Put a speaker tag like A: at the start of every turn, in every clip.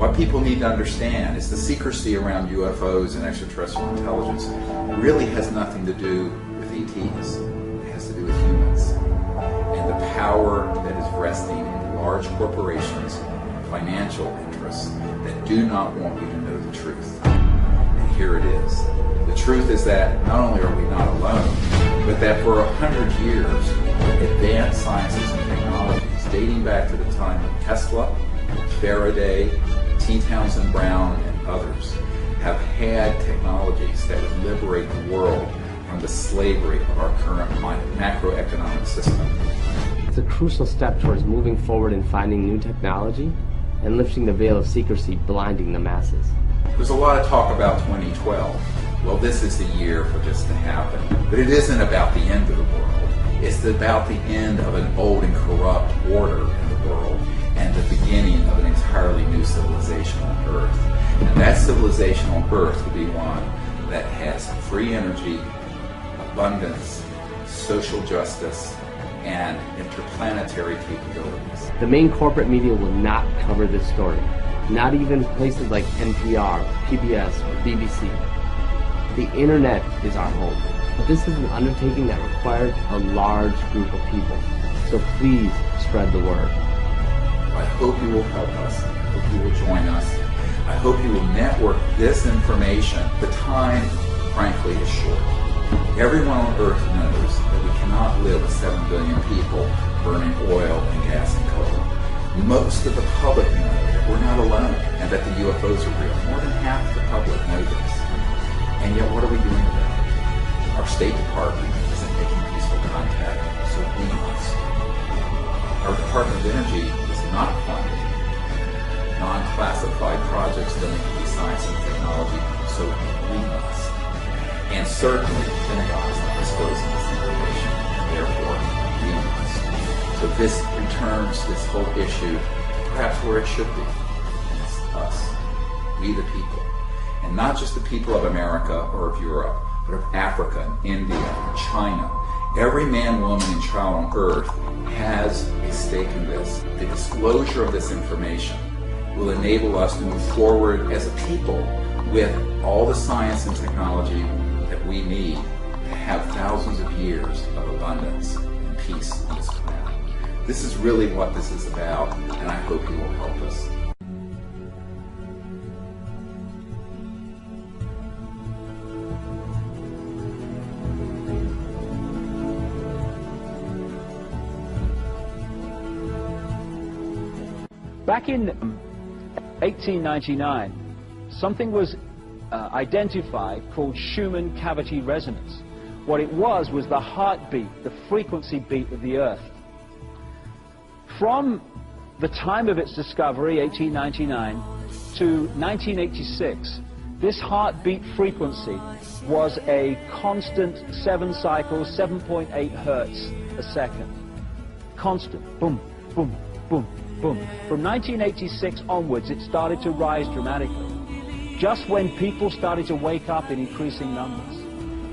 A: What people need to understand is the secrecy around UFOs and extraterrestrial intelligence really has nothing to do with ETs. It has to do with humans and the power that is resting in large corporations, financial interests that do not want you to know the truth. And here it is. The truth is that not only are we not alone, but that for 100 years, advanced sciences and technologies dating back to the time of Tesla, Faraday, T. Townsend Brown, and others have had technologies that would liberate the world from the slavery of our current macroeconomic system.
B: It's a crucial step towards moving forward in finding new technology and lifting the veil of secrecy blinding the masses.
A: There's a lot of talk about 2012. Well, this is the year for this to happen. But it isn't about the end of the world. It's about the end of an old and corrupt order in the world and the beginning of an entirely new civilization on Earth. And that civilization on Earth will be one that has free energy, abundance, social justice, and interplanetary capabilities.
B: The main corporate media will not cover this story, not even places like NPR, PBS, or BBC. The internet is our home, but this is an undertaking that requires a large group of people. So please spread the word.
A: I hope you will help us. I hope you will join us. I hope you will network this information. The time, frankly, is short. Everyone on Earth knows that we cannot live with 7 billion people burning oil and gas and coal. Most of the public know that we're not alone and that the UFOs are real. More than half of the public know this. And yet, what are we doing about it? Our State Department isn't making peaceful contact, so we must. Our Department of Energy is not funding non-classified projects linked to science and technology, so we must. And certainly, the Pentagon is not disclosing this information, and therefore, we must. So this returns this whole issue perhaps where it should be. And it's us, we the people. And not just the people of America or of Europe, but of Africa, and India, and China. Every man, woman, and child on Earth has a stake in this. The disclosure of this information will enable us to move forward as a people with all the science and technology that we need to have thousands of years of abundance and peace on this planet. This is really what this is about, and I hope you will help us.
C: Back in 1899, something was identified called Schumann cavity resonance. What it was the heartbeat, the frequency beat of the Earth. From the time of its discovery, 1899, to 1986, this heartbeat frequency was a constant 7 cycles, 7.8 hertz a second. Constant. Boom, boom, boom, boom. From 1986 onwards, it started to rise dramatically. Just when people started to wake up in increasing numbers.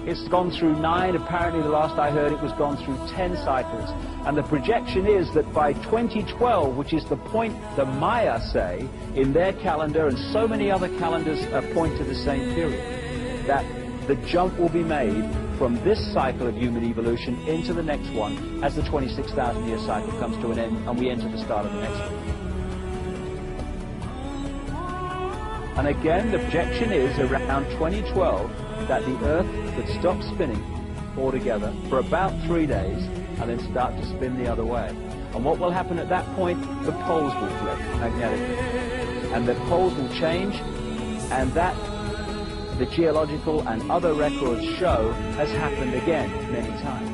C: It's gone through 9, apparently the last I heard it was gone through 10 cycles. And the projection is that by 2012, which is the point the Maya say in their calendar, and so many other calendars point to the same period, that the jump will be made from this cycle of human evolution into the next one as the 26,000-year cycle comes to an end and we enter the start of the next one. And again, the projection is around 2012 that the Earth could stop spinning altogether for about 3 days and then start to spin the other way. And what will happen at that point? The poles will flip magnetically. And the poles will change, and that the geological and other records show has happened again many times.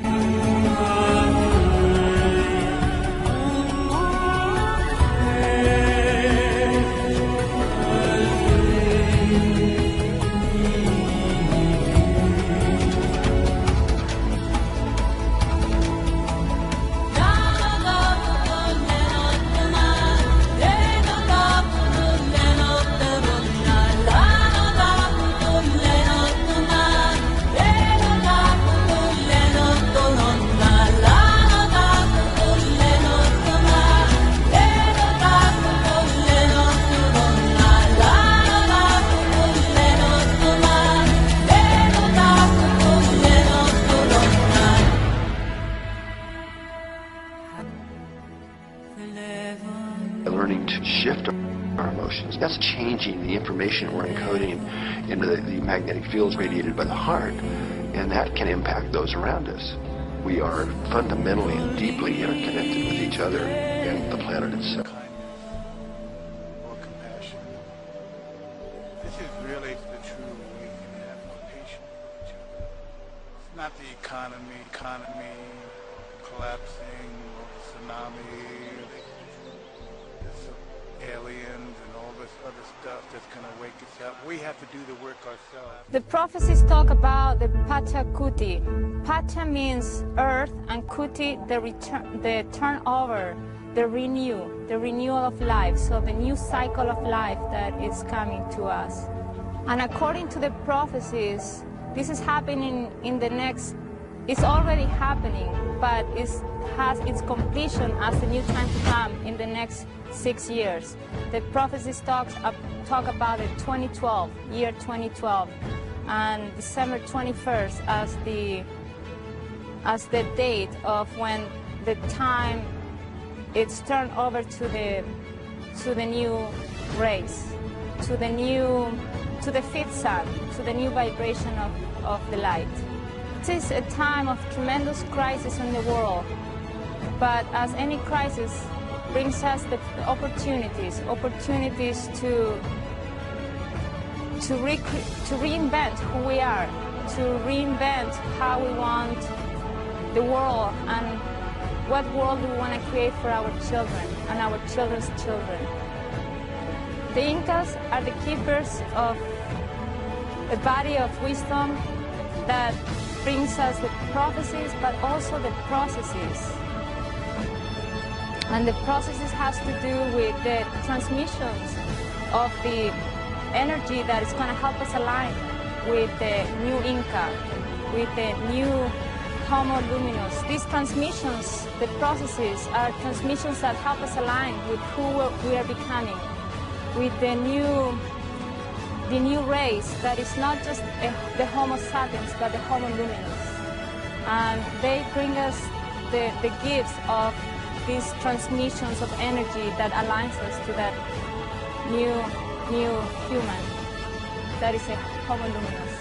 D: to shift our emotions. That's changing the information we're encoding into the magnetic fields radiated by the heart, and that can impact those around us. We are fundamentally and deeply interconnected with each other and the planet itself.
E: Or compassion. This is really the true we can have patience with each other. It's not the economy collapsing or the tsunami, the aliens and all this other stuff that's going to wake us up. We have to do the work ourselves.
F: The prophecies talk about the Pacha-Kuti. Pacha means earth, and Kuti, the turnover, the renewal of life, so the new cycle of life that is coming to us. And according to the prophecies, this is happening in the next, it's already happening, but it has its completion as the new time to come in the next 6 years. The prophecies talk about the 2012, year 2012, and December 21st as the date of when the time it's turned over to the new race, to the fifth sun, to the new vibration of the light. It is a time of tremendous crisis in the world, but as any crisis brings us the opportunities to reinvent who we are, to reinvent how we want the world and what world we want to create for our children and our children's children. The Incas are the keepers of a body of wisdom that brings us the prophecies, but also the processes. And the processes has to do with the transmissions of the energy that is going to help us align with the new Inca, with the new Homo Luminous. These transmissions, the processes, are transmissions that help us align with who we are becoming, with the new race that is not just the Homo sapiens, but the Homo Luminous. And they bring us the gifts of these transmissions of energy that aligns us to that new human that is a Homo Luminous.